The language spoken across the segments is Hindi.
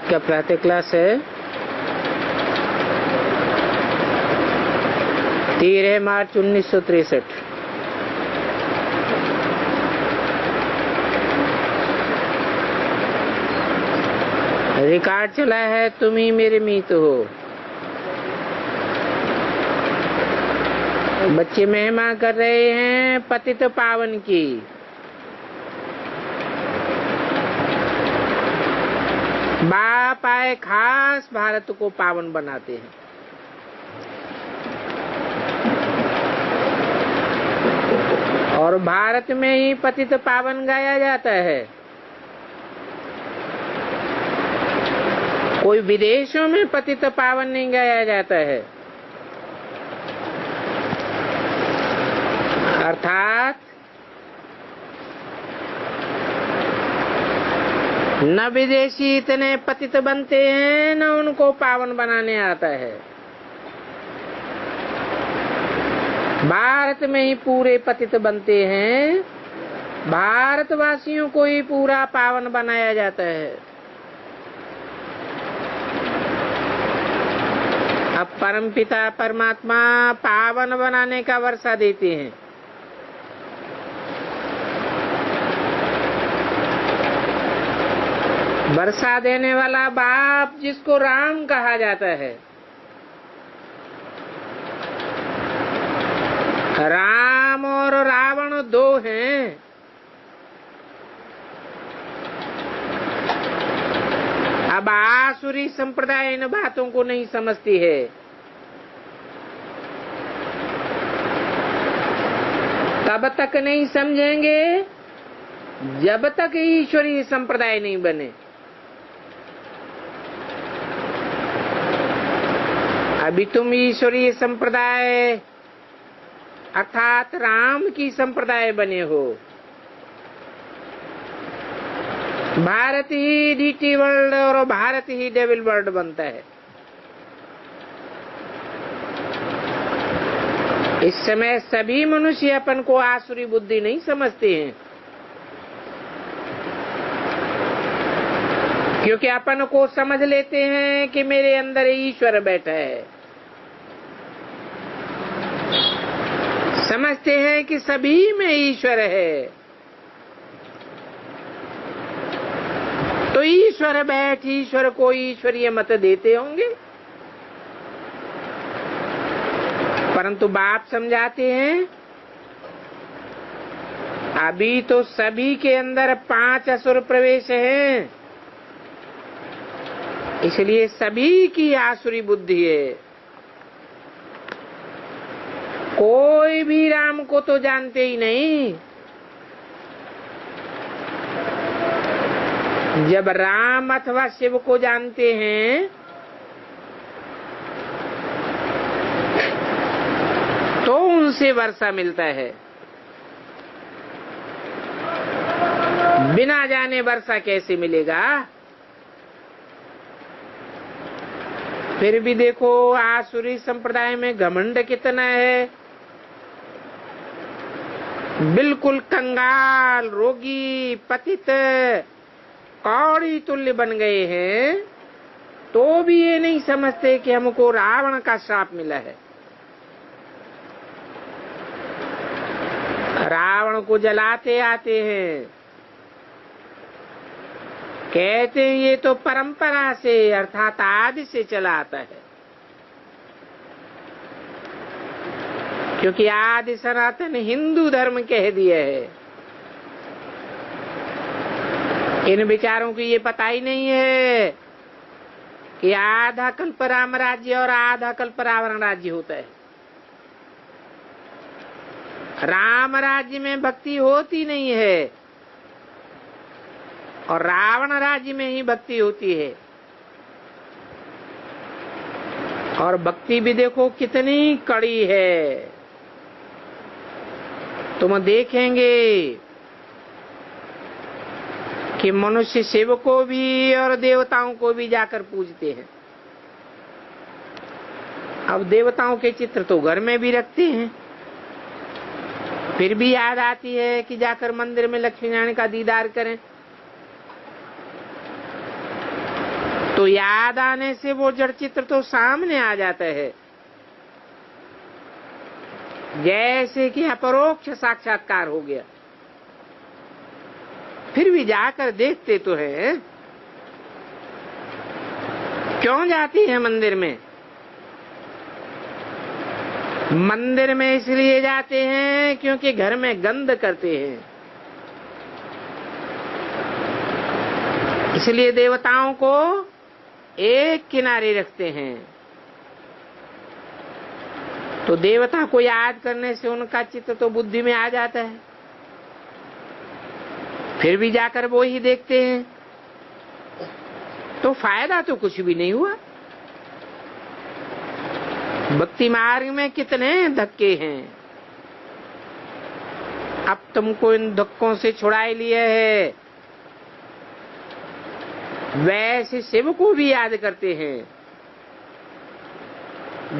क्या प्रातः क्लास है? 13 मार्च 1963। रिकॉर्ड चला है, तुम ही मेरे मीत हो। बच्चे महिमा कर रहे हैं पतित पावन की। बाप आए खास भारत को पावन बनाते हैं। और भारत में ही पतित पावन गाया जाता है। कोई विदेशों में पतित पावन नहीं गाया जाता है। अर्थात न विदेशी इतने पतित बनते हैं, न उनको पावन बनाने आता है। भारत में ही पूरे पतित बनते हैं। भारतवासियों को ही पूरा पावन बनाया जाता है। अब परमपिता परमात्मा पावन बनाने का वर्षा देते हैं। वर्षा देने वाला बाप जिसको राम कहा जाता है। राम और रावण दो हैं। अब आसुरी संप्रदाय इन बातों को नहीं समझती है। तब तक नहीं समझेंगे जब तक ईश्वरीय संप्रदाय नहीं बने। अभी तुम ईश्वरीय संप्रदाय अर्थात राम की संप्रदाय बने हो। भारत ही डीटी वर्ल्ड और भारत ही डेविल वर्ल्ड बनता है। इस समय सभी मनुष्य अपन को आसुरी बुद्धि नहीं समझते हैं, क्योंकि अपन को समझ लेते हैं कि मेरे अंदर ईश्वर बैठा है। समझते हैं कि सभी में ईश्वर है। तो ईश्वर बैठ ईश्वर को ईश्वरीय मत देते होंगे। परंतु बाप समझाते हैं अभी तो सभी के अंदर 5 असुर प्रवेश हैं, इसलिए सभी की आसुरी बुद्धि है। कोई भी राम को तो जानते ही नहीं। जब राम अथवा शिव को जानते हैं तो उनसे वर्षा मिलता है। बिना जाने वर्षा कैसे मिलेगा? फिर भी देखो आसुरी संप्रदाय में घमंड कितना है। बिल्कुल कंगाल, रोगी, पतित, कौड़ी तुल्य बन गए हैं, तो भी ये नहीं समझते कि हमको रावण का श्राप मिला है। रावण को जलाते आते हैं, कहते हैं ये तो परंपरा से अर्थात आदि से चला आता है, क्योंकि आदि सनातन हिंदू धर्म कह दिया है। इन विचारों को ये पता ही नहीं है कि आधा कल्प राम राज्य और आधा कल्प रावण राज्य होता है। राम राज्य में भक्ति होती नहीं है और रावण राज्य में ही भक्ति होती है। और भक्ति भी देखो कितनी कड़ी है। तुम देखेंगे कि मनुष्य शिव को भी और देवताओं को भी जाकर पूजते हैं। अब देवताओं के चित्र तो घर में भी रखते हैं, फिर भी याद आती है कि जाकर मंदिर में लक्ष्मी नारायण का दीदार करें। तो तो याद आने से वो जड़ चित्र तो सामने आ जाता है, जैसे कि अपरोक्ष साक्षात्कार हो गया। फिर भी जाकर देखते तो है। क्यों जाती है मंदिर में? मंदिर में इसलिए जाते हैं क्योंकि घर में गंद करते हैं, इसलिए देवताओं को एक किनारे रखते हैं। तो देवता को याद करने से उनका चित्त तो बुद्धि में आ जाता है। फिर भी जाकर वो ही देखते हैं, तो फायदा तो कुछ भी नहीं हुआ। भक्ति मार्ग में कितने धक्के हैं, अब तुमको इन धक्कों से छुड़ा लिए है। वैसे शिव को भी याद करते हैं,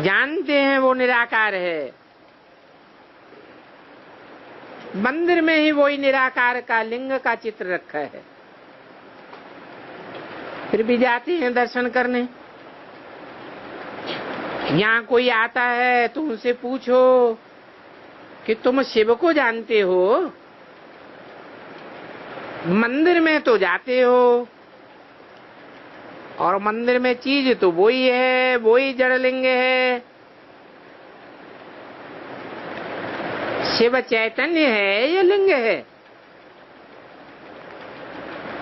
जानते हैं वो निराकार है। मंदिर में ही वही निराकार का लिंग का चित्र रखा है, फिर भी जाते हैं दर्शन करने। यहाँ कोई आता है तो उनसे पूछो कि तुम शिव को जानते हो? मंदिर में तो जाते हो, और मंदिर में चीज तो वही है, वही जड़लिंग है। शिव चैतन्य है या लिंग है?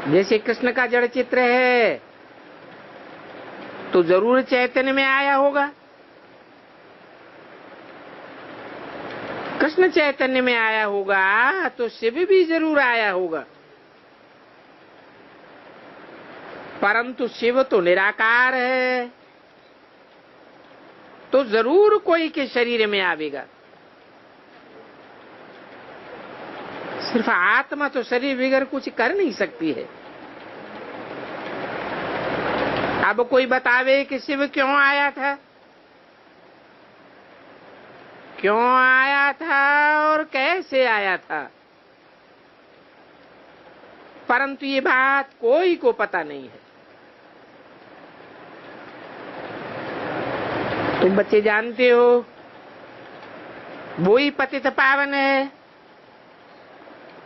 जैसे कृष्ण का जड़ चित्र है तो जरूर चैतन्य में आया होगा। कृष्ण चैतन्य में आया होगा तो शिव भी जरूर आया होगा, परंतु शिव तो निराकार है, तो जरूर कोई के शरीर में आवेगा। सिर्फ आत्मा तो शरीर बगैर कुछ कर नहीं सकती है। अब कोई बतावे कि शिव क्यों आया था, क्यों आया था और कैसे आया था, परंतु ये बात कोई को पता नहीं है। तुम बच्चे जानते हो वो ही पतित पावन है।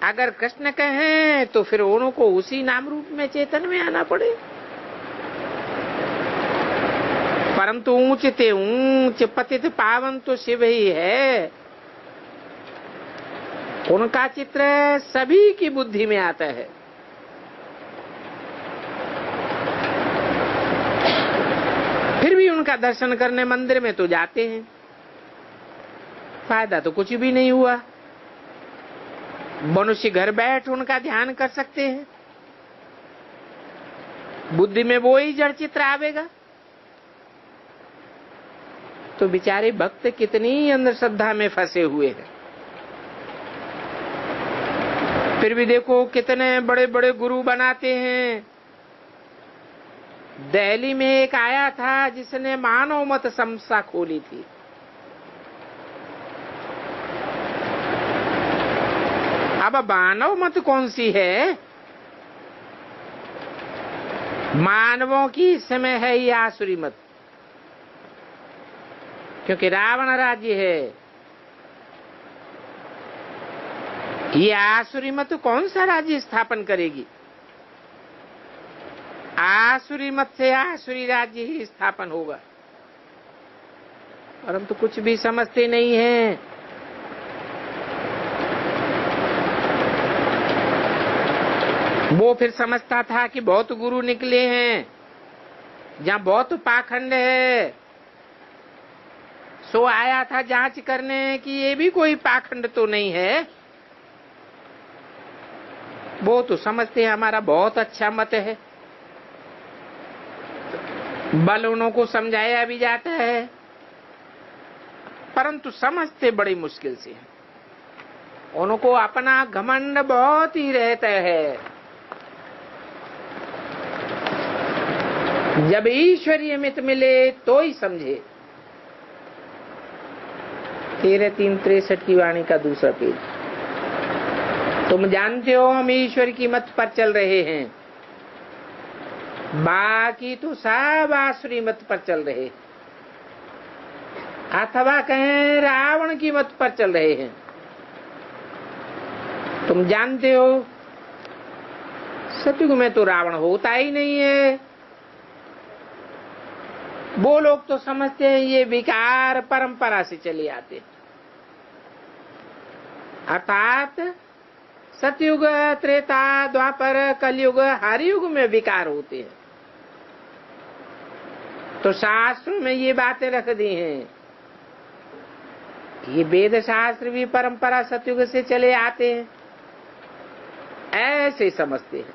अगर कृष्ण कहें तो फिर उनको उसी नाम रूप में चेतन में आना पड़े, परंतु ऊंच ते ऊंच पतित पावन तो शिव ही है। उनका चित्र सभी की बुद्धि में आता है। फिर भी उनका दर्शन करने मंदिर में तो जाते हैं, फायदा तो कुछ भी नहीं हुआ। मनुष्य घर बैठ उनका ध्यान कर सकते हैं, बुद्धि में वो ही जड़ चित्र आवेगा। तो बेचारे भक्त कितनी अंधश्रद्धा में फंसे हुए हैं। फिर भी देखो कितने बड़े बड़े गुरु बनाते हैं। दिल्ली में एक आया था जिसने मानव मत संस्था खोली थी। अब मानव मत कौन सी है? मानवों की इस समय है ये आसुरी मत, क्योंकि रावण राज्य है। ये आसुरी मत कौन सा राज्य स्थापन करेगी? आसुरी मत से आसुरी राज्य ही स्थापन होगा। और हम तो कुछ भी समझते नहीं हैं। वो फिर समझता था कि बहुत गुरु निकले हैं, जहाँ बहुत पाखंड है, सो आया था जांच करने कि ये भी कोई पाखंड तो नहीं है। वो तो समझते हैं हमारा बहुत अच्छा मत है, बल उनको समझाया भी जाता है, परंतु समझते बड़ी मुश्किल से हैं। उनको अपना घमंड बहुत ही रहता है। जब ईश्वरीय मित मिले तो ही समझे। 13-3-63 की वाणी का दूसरा पेज। तुम जानते हो हम ईश्वर की मत पर चल रहे हैं। बाकी तो सब आसुरी मत पर चल रहे, अथवा कहें रावण की मत पर चल रहे हैं। तुम जानते हो सतयुग में तो रावण होता ही नहीं है। वो लोग तो समझते हैं ये विकार परंपरा से चले आते, अर्थात सतयुग, त्रेता, द्वापर, कलयुग, हर युग में विकार होते हैं। तो शास्त्रों में ये बातें रख दी हैं, ये वेद शास्त्र भी परंपरा सतयुग से चले आते हैं, ऐसे समझते हैं।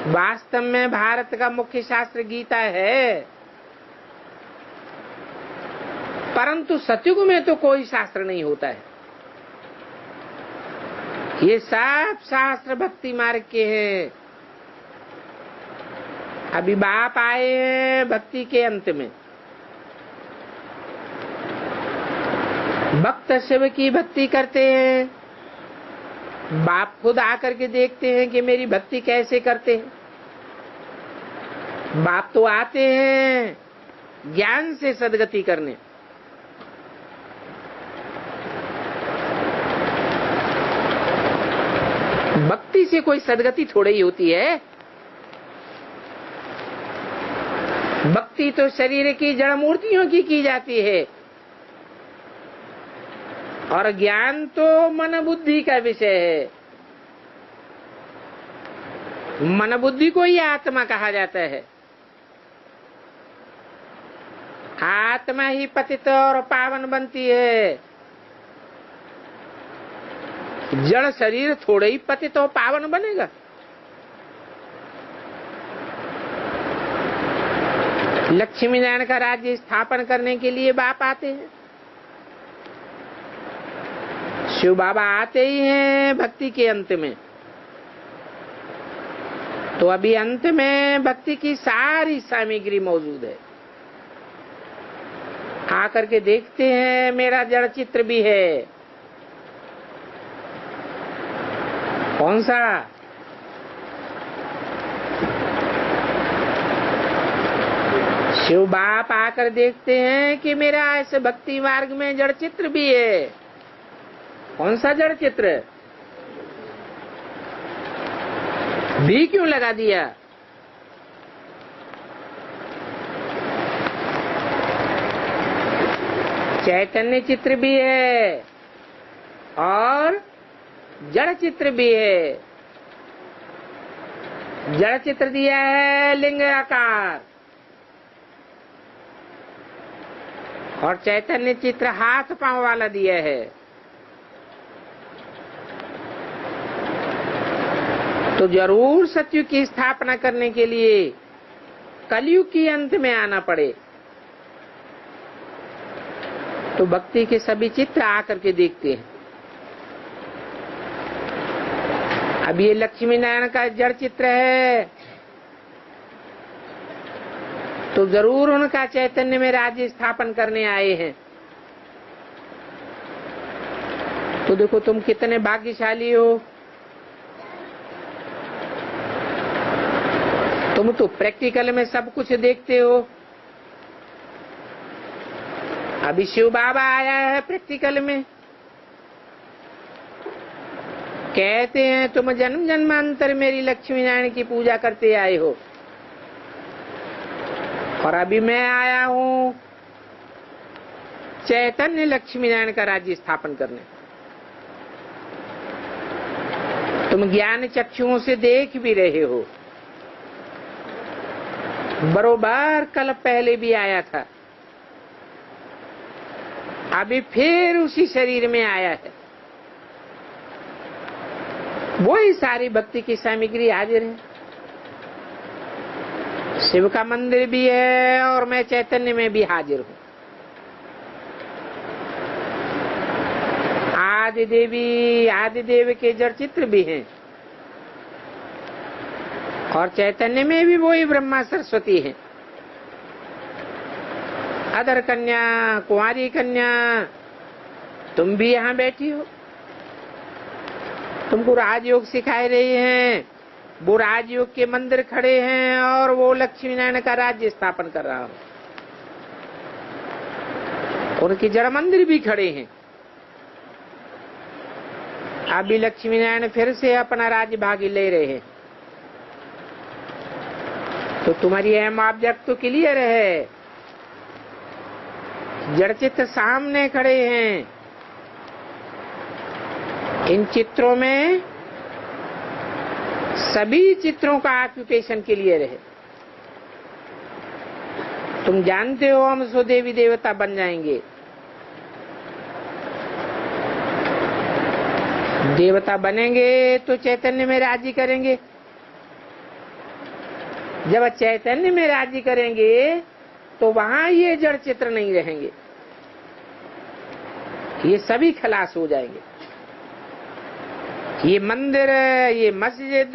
वास्तव में भारत का मुख्य शास्त्र गीता है, परंतु सतयुग में तो कोई शास्त्र नहीं होता है। ये सब शास्त्र भक्ति मार्ग के हैं। अभी बाप आए हैं भक्ति के अंत में। भक्त शिव की भक्ति करते हैं, बाप खुद आकर के देखते हैं कि मेरी भक्ति कैसे करते हैं। बाप तो आते हैं ज्ञान से सदगति करने। भक्ति से कोई सदगति थोड़ी ही होती है। भक्ति तो शरीर की जड़ मूर्तियों की जाती है, और ज्ञान तो मन बुद्धि का विषय है। मन बुद्धि को ही आत्मा कहा जाता है। आत्मा ही पतित और पावन बनती है। जड़ शरीर थोड़े ही पतित और पावन बनेगा। लक्ष्मी नारायण का राज्य स्थापन करने के लिए बाप आते हैं। शिव बाबा आते ही हैं भक्ति के अंत में। तो अभी अंत में भक्ति की सारी सामग्री मौजूद है। आकर के देखते हैं मेरा जड़ चित्र भी है। कौन सा? शिव बाप आकर देखते हैं कि मेरा ऐसे भक्ति मार्ग में जड़ चित्र भी है। कौन सा जड़ चित्र? भी क्यों लगा दिया? चैतन्य चित्र भी है और जड़ चित्र भी है। जड़ चित्र दिया है लिंग आकार, और चैतन्य चित्र हाथ पांव वाला दिया है। तो जरूर सतयुग की स्थापना करने के लिए कलयुग के अंत में आना पड़े। तो भक्ति के सभी चित्र आकर के देखते हैं। अब ये लक्ष्मी नारायण का जड़ चित्र है, तो जरूर उनका चैतन्य में राज्य स्थापन करने आए हैं। तो देखो तुम कितने भाग्यशाली हो। तुम तो प्रैक्टिकल में सब कुछ देखते हो। अभी शिव बाबा आया है प्रैक्टिकल में। कहते हैं तुम जन्म जन्मांतर मेरी लक्ष्मी नारायण की पूजा करते आए हो, और अभी मैं आया हूँ चैतन्य लक्ष्मी नारायण का राज्य स्थापन करने। तुम ज्ञान चक्षुओं से देख भी रहे हो। बरोबर कल पहले भी आया था, अभी फिर उसी शरीर में आया है। वही सारी भक्ति की सामग्री हाजिर है। शिव का मंदिर भी है और मैं चैतन्य में भी हाजिर हूँ। आदि देवी आदि देव के जड़ चित्र भी हैं, और चैतन्य में भी वही ब्रह्मा सरस्वती है। अदर कन्या, कुंवारी कन्या, तुम भी यहाँ बैठी हो। तुमको राजयोग सिखाए रही हैं, वो राजयोग के मंदिर खड़े हैं और वो लक्ष्मी नारायण का राज्य स्थापन कर रहा हूं। उनके जड़ मंदिर भी खड़े हैं। अभी लक्ष्मी नारायण फिर से अपना राज्य भागी ले रहे हैं। तो तुम्हारी अहम ऑब्जेक्ट तो क्लियर है, जड़ चित्र सामने खड़े हैं। इन चित्रों में सभी चित्रों का ऑक्यूपेशन क्लियर है। तुम जानते हो हम सो देवी देवता बन जाएंगे। देवता बनेंगे तो चैतन्य में राज्य करेंगे। जब चैतन्य में राज्य करेंगे तो वहां ये जड़ चित्र नहीं रहेंगे, ये सभी खलास हो जाएंगे। ये मंदिर, ये मस्जिद,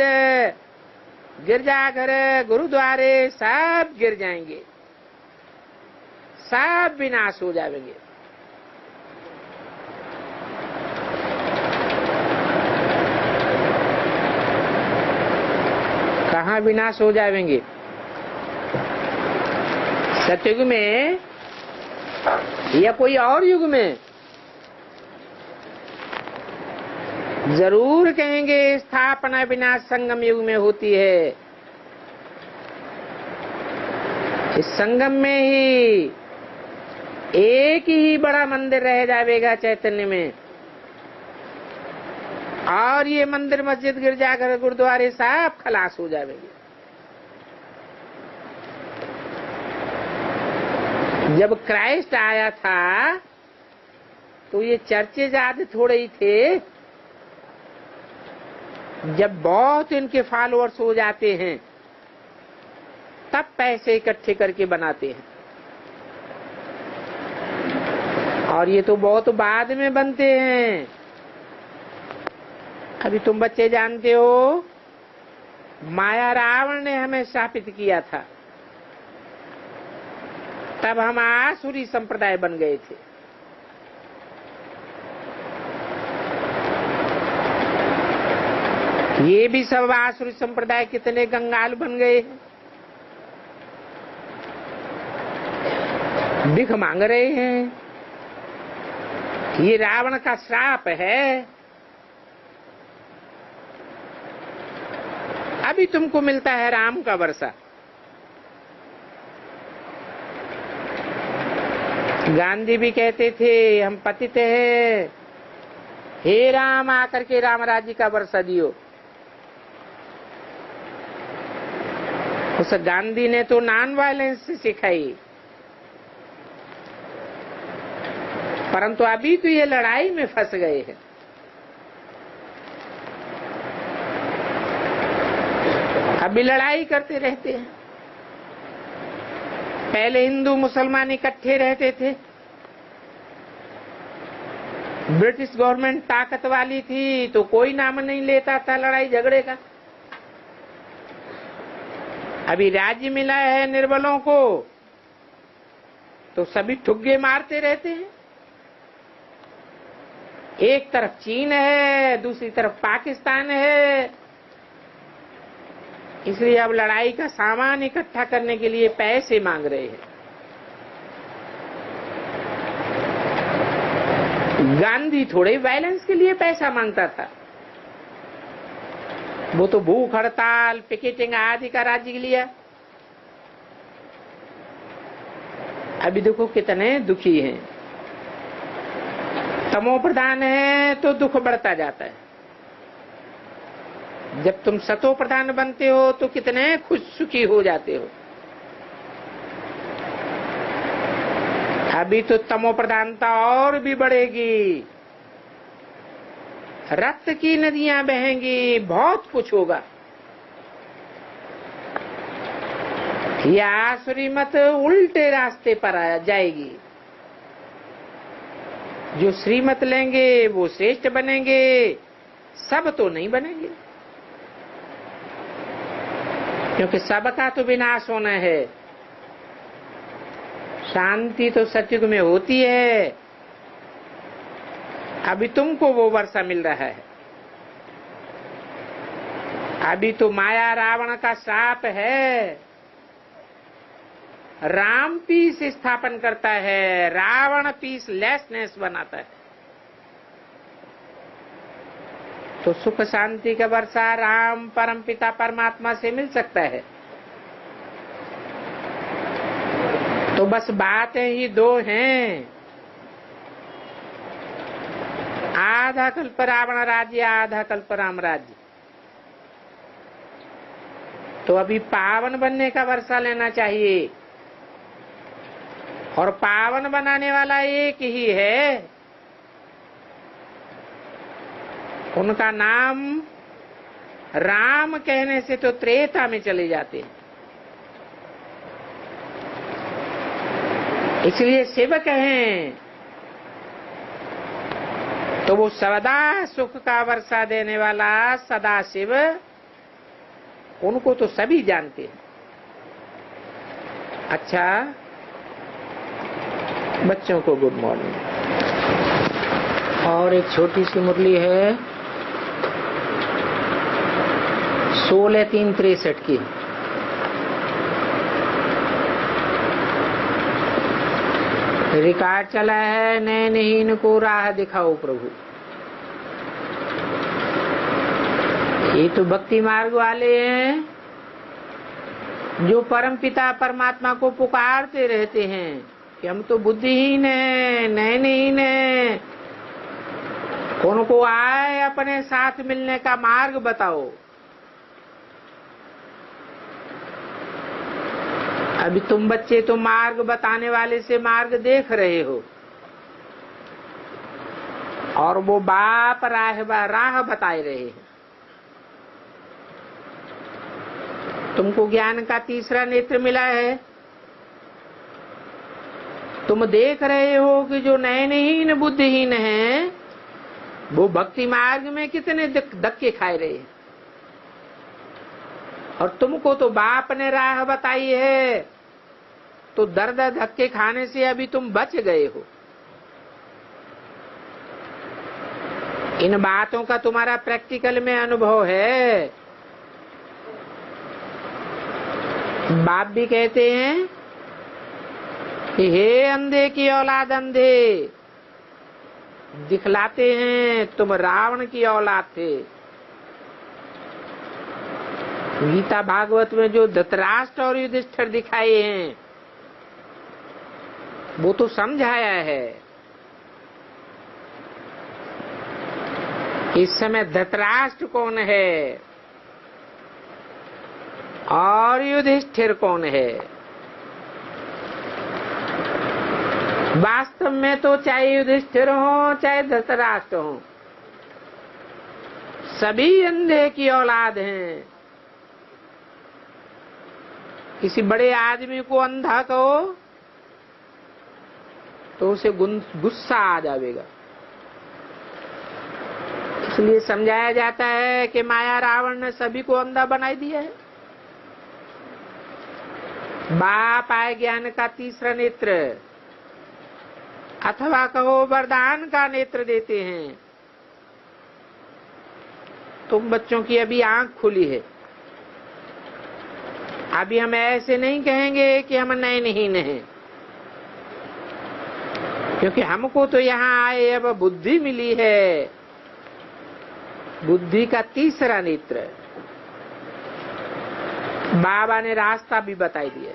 गिरजाघर, गुरुद्वारे सब गिर जाएंगे, सब विनाश हो जाएंगे। कहाँ विनाश हो जाएंगे? सतयुग में या कोई और युग में? जरूर कहेंगे स्थापना विनाश संगम युग में होती है। इस संगम में ही एक ही बड़ा मंदिर रह जाएगा चैतन्य में, और ये मंदिर, मस्जिद, गिरजाघर, गुरुद्वारे सब खलास हो जाएंगे। जब क्राइस्ट आया था तो ये चर्चे ज्यादा थोड़े ही थे। जब बहुत इनके फॉलोअर्स हो जाते हैं तब पैसे इकट्ठे करके बनाते हैं, और ये तो बहुत बाद में बनते हैं। अभी तुम बच्चे जानते हो, माया रावण ने हमें शापित किया था, तब हम आसुरी संप्रदाय बन गए थे। ये भी सब आसुरी संप्रदाय कितने कंगाल बन गए हैं, भिख मांग रहे हैं। ये रावण का श्राप है। अभी तुमको मिलता है राम का वर्षा। गांधी भी कहते थे हम पतित हैं, हे राम आकर के राम राज्य का वर्षा दियो। उस गांधी ने तो नॉन वायलेंस सिखाई, परंतु अभी तो ये लड़ाई में फंस गए हैं। अभी लड़ाई करते रहते हैं। पहले हिंदू मुसलमान इकट्ठे रहते थे, ब्रिटिश गवर्नमेंट ताकत वाली थी तो कोई नाम नहीं लेता था लड़ाई झगड़े का। अभी राज्य मिला है निर्बलों को तो सभी ठुग्गे मारते रहते हैं। एक तरफ चीन है, दूसरी तरफ पाकिस्तान है। इसलिए अब लड़ाई का सामान इकट्ठा करने के लिए पैसे मांग रहे हैं। गांधी थोड़े वायलेंस के लिए पैसा मांगता था, वो तो भूख हड़ताल, पिकेटिंग आदि का राज्य लिया। अभी देखो कितने दुखी हैं। तमो प्रधान है तो दुख बढ़ता जाता है। जब तुम सतो प्रधान बनते हो तो कितने खुश सुखी हो जाते हो। अभी तो तमो प्रधानता और भी बढ़ेगी, रक्त की नदियां बहेंगी, बहुत कुछ होगा। यह आसुरी मत उल्टे रास्ते पर आ जाएगी। जो श्रीमत लेंगे वो श्रेष्ठ बनेंगे, सब तो नहीं बनेंगे, क्योंकि सबका तो विनाश होना है। शांति तो सतयुग में होती है। अभी तुमको वो वर्षा मिल रहा है। अभी तो माया रावण का श्राप है, राम पीस स्थापन करता है, रावण पीस लेसनेस बनाता है। तो सुख शांति का वर्षा राम परमपिता परमात्मा से मिल सकता है। तो बस बातें ही दो हैं, आधा कल्प रावण राज्य, आधा कल्प राम राज्य। तो अभी पावन बनने का वर्षा लेना चाहिए, और पावन बनाने वाला एक ही है, उनका नाम राम कहने से तो त्रेता में चले जाते हैं। इसलिए शिव कहें तो वो सदा सुख का वर्षा देने वाला सदा शिव, उनको तो सभी जानते हैं। अच्छा, बच्चों को गुड मॉर्निंग। और एक छोटी सी मुरली है 16/3/63 की। रिकॉर्ड चला है, नैनहीन को राह दिखाओ प्रभु। ये तो भक्ति मार्ग वाले हैं जो परमपिता परमात्मा को पुकारते रहते हैं कि हम तो बुद्धिहीन हैं, नैनहीन हैं, उनको आए अपने साथ मिलने का मार्ग बताओ। अभी तुम बच्चे तो मार्ग बताने वाले से मार्ग देख रहे हो, और वो बाप राह बताए रहे हैं। तुमको ज्ञान का तीसरा नेत्र मिला है, तुम देख रहे हो कि जो नैनहीन बुद्धिहीन हैं वो भक्ति मार्ग में कितने धक्के खाए रहे हैं, और तुमको तो बाप ने राह बताई है, तो दर्द धक्के खाने से अभी तुम बच गए हो। इन बातों का तुम्हारा प्रैक्टिकल में अनुभव है। बाप भी कहते हैं कि हे अंधे की औलाद अंधे, दिखलाते हैं तुम रावण की औलाद थे। गीता भागवत में जो धृतराष्ट्र और युधिष्ठिर दिखाए हैं वो तो समझाया है। इस समय धृतराष्ट्र कौन है और युधिष्ठिर कौन है? वास्तव में तो चाहे युधिष्ठिर हो चाहे धृतराष्ट्र हो, सभी अंधे की औलाद हैं। किसी बड़े आदमी को अंधा कहो तो उसे गुस्सा आ जाएगा। इसलिए समझाया जाता है कि माया रावण ने सभी को अंधा बनाई दिया है। बाप आए ज्ञान का तीसरा नेत्र, अथवा कहो वरदान का नेत्र देते हैं। तुम बच्चों की अभी आंख खुली है, अभी हम ऐसे नहीं कहेंगे कि हम नैनहीन हैं, क्योंकि हमको तो यहाँ आए अब बुद्धि मिली है, बुद्धि का तीसरा नेत्र। बाबा ने रास्ता भी बताई दिया।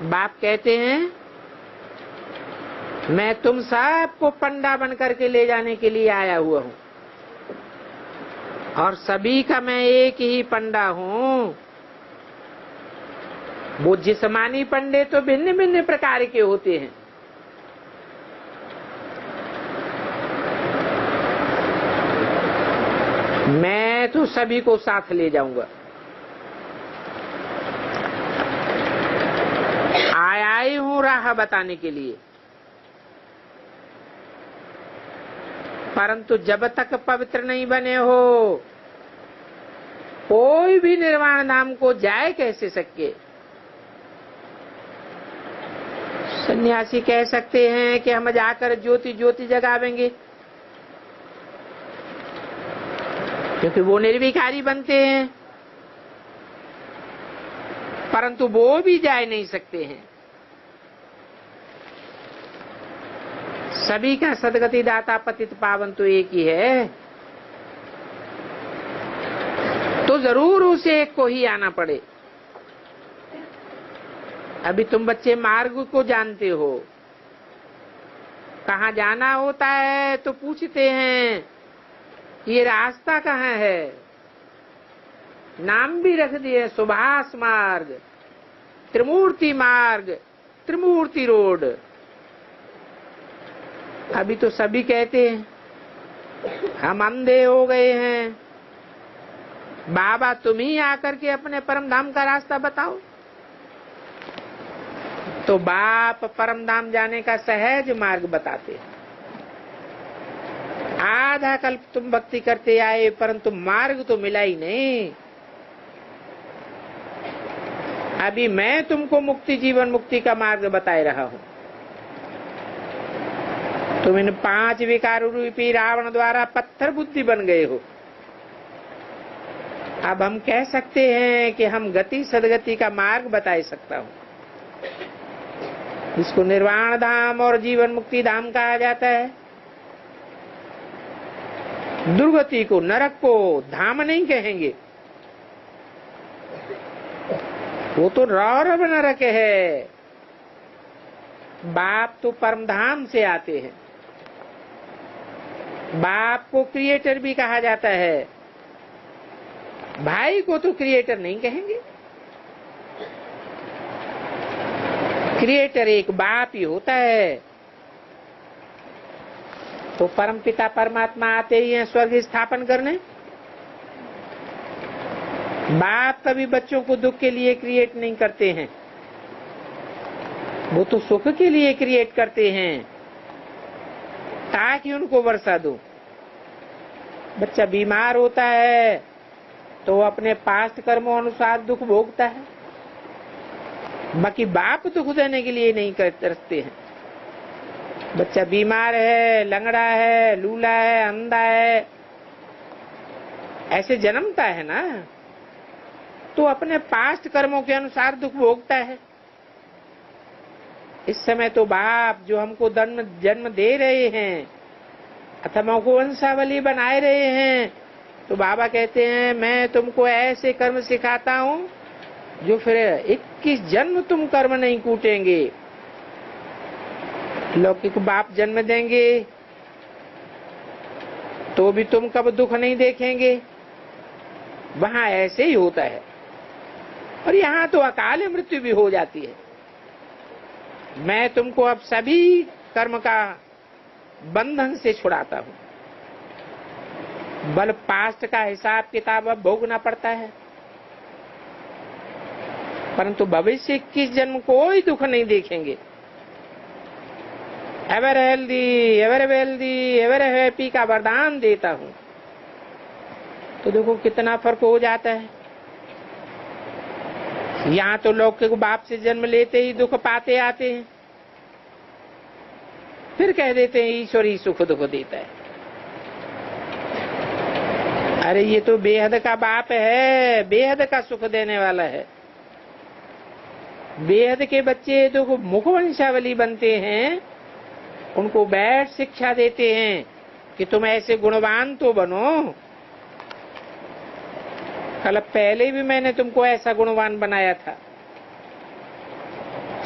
बाप कहते हैं मैं तुम सबको पंडा बन करके ले जाने के लिए आया हुआ हूँ, और सभी का मैं एक ही पंडा हूँ। वो जिस्मानी पंडे तो भिन्न भिन्न प्रकार के होते हैं, मैं तो सभी को साथ ले जाऊंगा। आया ही हूँ राह बताने के लिए, परंतु जब तक पवित्र नहीं बने हो कोई भी निर्वाण धाम को जाए कैसे सके। सन्यासी कह सकते हैं कि हम जाकर ज्योति ज्योति जगावेंगे, क्योंकि वो निर्विकारी बनते हैं, परंतु वो भी जा नहीं सकते हैं। सभी का सदगति दाता पतित पावन तो एक ही है, तो जरूर उसे एक को ही आना पड़े। अभी तुम बच्चे मार्ग को जानते हो, कहाँ जाना होता है तो पूछते हैं ये रास्ता कहाँ है, नाम भी रख दिए सुभाष मार्ग, त्रिमूर्ति मार्ग, त्रिमूर्ति रोड। अभी तो सभी कहते हैं हम अंधे हो गए हैं, बाबा तुम ही आकर के अपने परम धाम का रास्ता बताओ। तो बाप परम धाम जाने का सहज मार्ग बताते हैं। आधा कल्प तुम भक्ति करते आए, परंतु मार्ग तो मिला ही नहीं। अभी मैं तुमको मुक्ति, जीवन मुक्ति का मार्ग बताए रहा हूं। तुम इन 5 विकार रूपी रावण द्वारा पत्थर बुद्धि बन गए हो। अब हम कह सकते हैं कि हम गति सदगति का मार्ग बता सकता हूं। इसको निर्वाण धाम और जीवन मुक्ति धाम कहा जाता है। दुर्गति को, नरक को धाम नहीं कहेंगे, वो तो रौरव नरक है। बाप तो परम धाम से आते हैं। बाप को क्रिएटर भी कहा जाता है, भाई को तो क्रिएटर नहीं कहेंगे। क्रिएटर एक बाप ही होता है। तो परम पिता परमात्मा आते ही हैं स्वर्ग स्थापन करने। बाप कभी बच्चों को दुख के लिए क्रिएट नहीं करते हैं, वो तो सुख के लिए क्रिएट करते हैं ताकि उनको वर्षा दो। बच्चा बीमार होता है तो अपने पास्ट कर्मों अनुसार दुख भोगता है, बाकी बाप दुख देने के लिए नहीं करते हैं। बच्चा बीमार है, लंगड़ा है, लूला है, अंधा है, ऐसे जन्मता है ना, तो अपने पास्ट कर्मों के अनुसार दुख भोगता है। इस समय तो बाप जो हमको जन्म दे रहे हैं अथवा हमको वंशावली बनाए रहे हैं, तो बाबा कहते हैं मैं तुमको ऐसे कर्म सिखाता हूँ जो फिर 21 जन्म तुम कर्म नहीं कूटेंगे। लौकिक बाप जन्म देंगे तो भी तुम कब दुख नहीं देखेंगे, वहां ऐसे ही होता है। और यहाँ तो अकाल मृत्यु भी हो जाती है। मैं तुमको अब सभी कर्म का बंधन से छुड़ाता हूँ। बल पास्ट का हिसाब किताब अब भोगना पड़ता है, परंतु भविष्य 21 जन्म कोई दुख नहीं देखेंगे। Ever healthy, ever wealthy, ever happy का वरदान देता हूं। तो देखो कितना फर्क हो जाता है। यहाँ तो लौकिक बाप से जन्म लेते ही दुख पाते आते हैं, फिर कह देते हैं ईश्वर ही सुख दुख देता है। अरे ये तो बेहद का बाप है, बेहद का सुख देने वाला है। बेहद के बच्चे तो मुखवंशावली बनते हैं, उनको बैठ शिक्षा देते हैं कि तुम ऐसे गुणवान तो बनो। कल पहले भी मैंने तुमको ऐसा गुणवान बनाया था।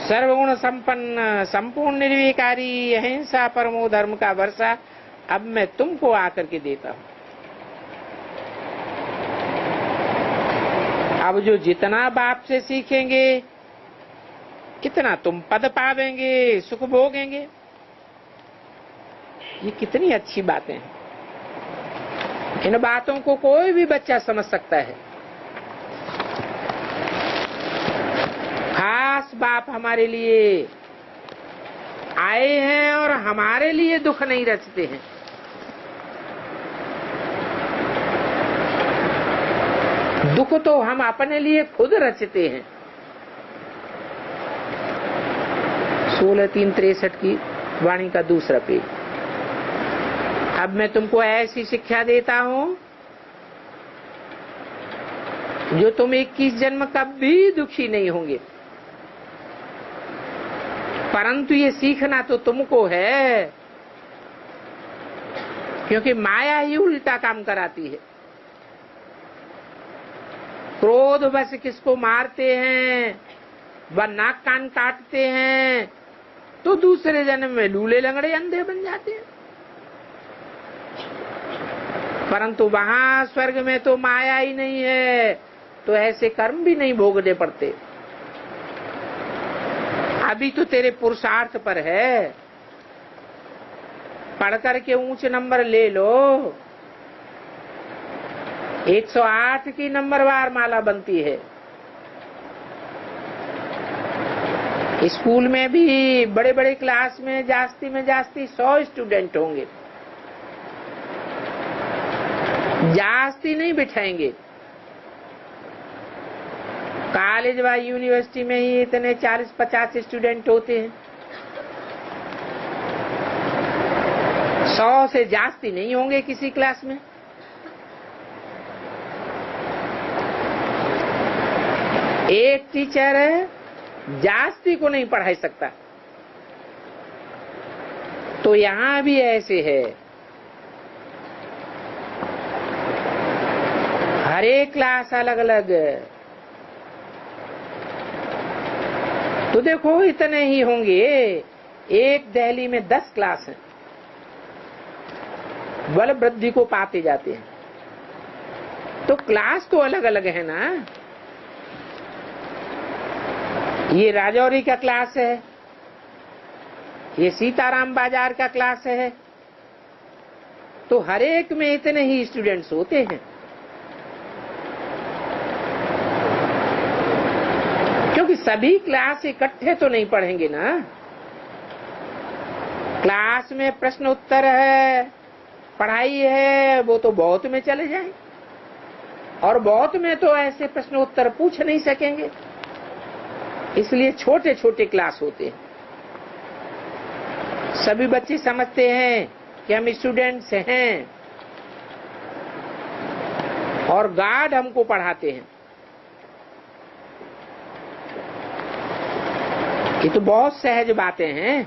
सर्वगुण संपन्न, संपूर्ण निर्विकारी, अहिंसा परमो धर्म का वर्षा अब मैं तुमको आकर के देता हूं। अब जो जितना बाप से सीखेंगे कितना तुम पद पावेंगे, सुख भोगेंगे। ये कितनी अच्छी बातें हैं। इन बातों को कोई भी बच्चा समझ सकता है। खास बाप हमारे लिए आए हैं और हमारे लिए दुख नहीं रचते हैं। दुख तो हम अपने लिए खुद रचते हैं। 16:363 की वाणी का दूसरा पेज। अब मैं तुमको ऐसी शिक्षा देता हूं जो तुम 21 जन्म कभी दुखी नहीं होंगे। परंतु ये सीखना तो तुमको है, क्योंकि माया ही उल्टा काम कराती है। क्रोध बस किसको मारते हैं, वह नाक कान काटते हैं, तो दूसरे जन्म में लूले लंगड़े अंधे बन जाते हैं। परंतु वहां स्वर्ग में तो माया ही नहीं है, तो ऐसे कर्म भी नहीं भोगने पड़ते। अभी तो तेरे पुरुषार्थ पर है, पढ़ करके ऊंचे नंबर ले लो। 108 की नंबरवार माला बनती है। स्कूल में भी बड़े बड़े क्लास में जास्ती 100 स्टूडेंट होंगे, जास्ती नहीं बिठाएंगे। कॉलेज व यूनिवर्सिटी में ही इतने 40-50 स्टूडेंट होते हैं, 100 से जास्ती नहीं होंगे किसी क्लास में। एक टीचर जास्ती को नहीं पढ़ा सकता। तो यहां भी ऐसे है, हर एक क्लास अलग अलग। तो देखो इतने ही होंगे, एक दिल्ली में 10 क्लास हैं, बल वृद्धि को पाते जाते हैं। तो क्लास तो अलग अलग है ना। ये राजौरी का क्लास है, ये सीताराम बाजार का क्लास है, तो हर एक में इतने ही स्टूडेंट्स होते हैं। क्योंकि सभी क्लास इकट्ठे तो नहीं पढ़ेंगे ना। क्लास में प्रश्न उत्तर है, पढ़ाई है, वो तो बहुत में चले जाएं, और बहुत में तो ऐसे प्रश्न उत्तर पूछ नहीं सकेंगे। इसलिए छोटे छोटे क्लास होते हैं। सभी बच्चे समझते हैं कि हम स्टूडेंट्स हैं और गार्ड हमको पढ़ाते हैं। ये तो बहुत सहज बातें हैं।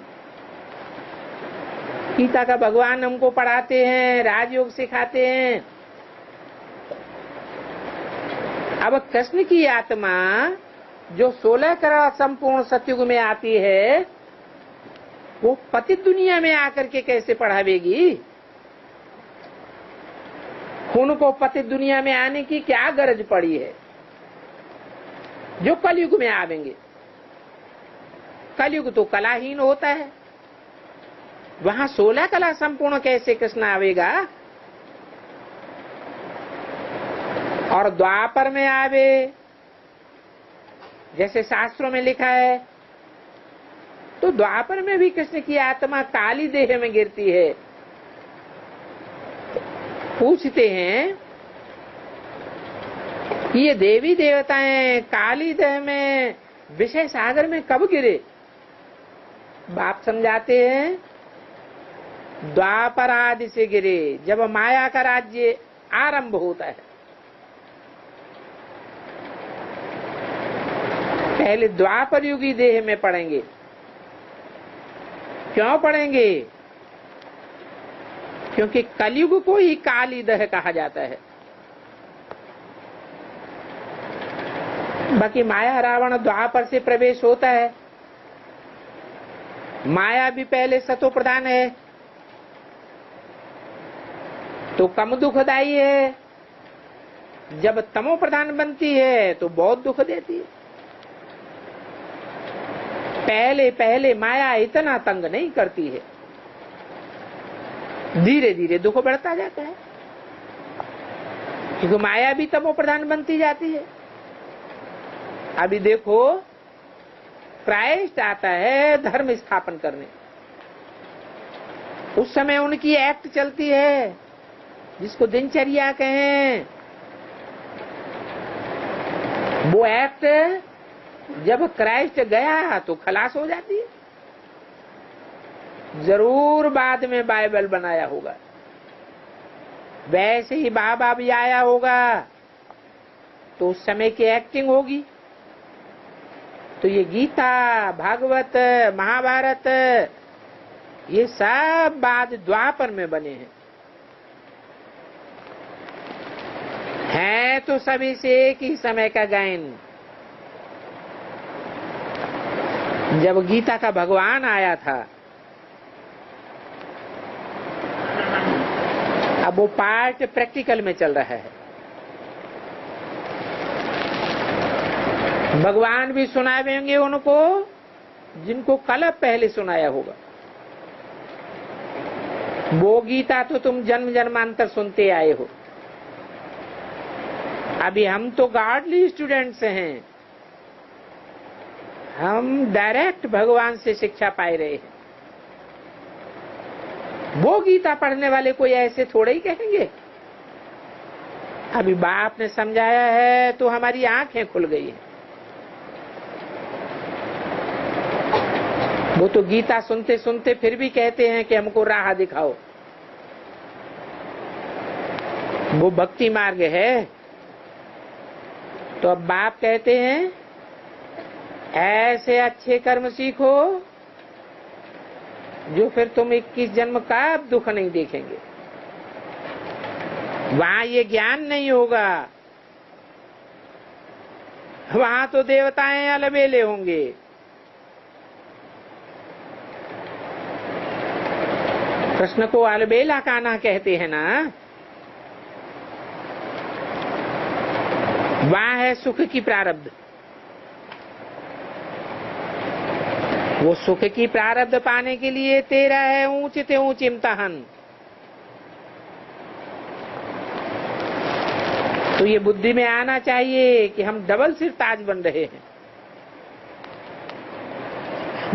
गीता का भगवान हमको पढ़ाते हैं, राजयोग सिखाते हैं। अब कृष्ण की आत्मा जो 16 करोड़ संपूर्ण सतयुग में आती है, वो पतित दुनिया में आकर के कैसे पढ़ावेगी? उनको पतित दुनिया में आने की क्या गरज पड़ी है, जो कलयुग में आवेंगे? कलयुग तो कलाहीन होता है, वहां 16 कला संपूर्ण कैसे कृष्ण आवेगा? और द्वापर में आवे, जैसे शास्त्रों में लिखा है, तो द्वापर में भी कृष्ण की आत्मा काली देह में गिरती है। पूछते हैं कि ये देवी देवताएं काली देह में विषय सागर में कब गिरे? बाप समझाते हैं, द्वापर आदि से गिरे, जब माया का राज्य आरंभ होता है। पहले द्वापर युगी देह में पड़ेंगे। क्यों पड़ेंगे? क्योंकि कलयुग को ही काली देह कहा जाता है। बाकी माया रावण द्वापर से प्रवेश होता है। माया भी पहले सतो प्रधान है, तो कम दुखदायी है। जब तमो प्रधान बनती है तो बहुत दुख देती है। पहले पहले माया इतना तंग नहीं करती है, धीरे धीरे दुख बढ़ता जाता है, क्योंकि माया भी तमो प्रधान बनती जाती है। अभी देखो, क्राइस्ट आता है धर्म स्थापन करने, उस समय उनकी एक्ट चलती है, जिसको दिनचर्या कहें। वो एक्ट जब क्राइस्ट गया तो खलास हो जाती है। जरूर बाद में बाइबल बनाया होगा, वैसे ही बाबा भी आया होगा, तो उस समय की एक्टिंग होगी। तो ये गीता, भागवत, महाभारत, ये सब बाद द्वापर में बने हैं तो सभी से एक ही समय का गायन। जब गीता का भगवान आया था, अब वो पार्ट प्रैक्टिकल में चल रहा है। भगवान भी सुनाएंगे उनको जिनको कल पहले सुनाया होगा। वो गीता तो तुम जन्म जन्मांतर सुनते आए हो। अभी हम तो गॉडली स्टूडेंट्स हैं, हम डायरेक्ट भगवान से शिक्षा पाए रहे हैं। वो गीता पढ़ने वाले कोई ऐसे थोड़े ही कहेंगे। अभी बाप ने समझाया है तो हमारी आंखें खुल गई है। वो तो गीता सुनते सुनते फिर भी कहते हैं कि हमको राह दिखाओ। वो भक्ति मार्ग है। तो अब बाप कहते हैं ऐसे अच्छे कर्म सीखो जो फिर तुम 21 जन्म का दुख नहीं देखेंगे। वहां ये ज्ञान नहीं होगा, वहां तो देवताएं अलबेले होंगे। कृष्ण को अलबेला कान्हा कहते हैं ना। वहां है सुख की प्रारब्ध। वो सुख की प्रारब्ध पाने के लिए तेरा है ऊंच ते ऊंच इम्तिहान। तो ये बुद्धि में आना चाहिए कि हम डबल सिर ताज बन रहे हैं।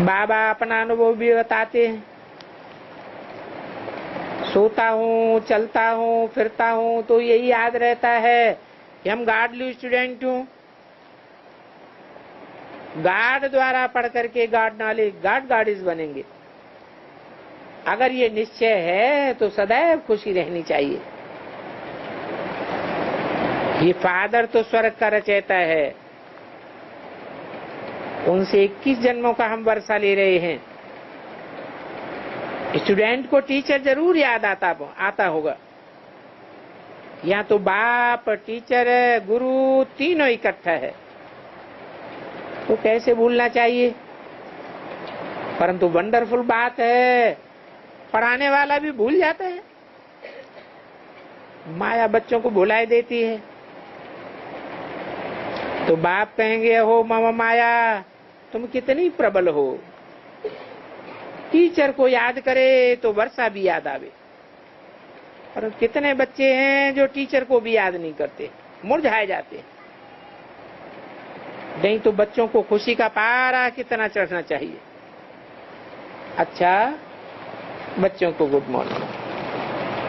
बाबा अपना अनुभव भी बताते हैं। सोता हूँ, चलता हूँ, फिरता हूँ तो यही याद रहता है कि हम गॉडली स्टूडेंट हूँ। गॉड द्वारा पढ़ करके गॉड नॉलेज, गॉड गॉडेस बनेंगे। अगर ये निश्चय है तो सदैव खुशी रहनी चाहिए। ये फादर तो स्वर्ग का रचयिता है, उनसे 21 जन्मों का हम वर्षा ले रहे हैं। स्टूडेंट को टीचर जरूर याद आता होगा। यहाँ तो बाप, टीचर, गुरु तीनों इकट्ठा है, तो कैसे भूलना चाहिए। परंतु वंडरफुल बात है, पढ़ाने वाला भी भूल जाता है। माया बच्चों को भुलाए देती है। तो बाप कहेंगे हो मामा माया तुम कितनी प्रबल हो। टीचर को याद करे तो वर्षा भी याद आवे। और कितने बच्चे हैं जो टीचर को भी याद नहीं करते, मुरझाए जाते। नहीं तो बच्चों को खुशी का पारा कितना चढ़ना चाहिए। अच्छा, बच्चों को गुड मॉर्निंग।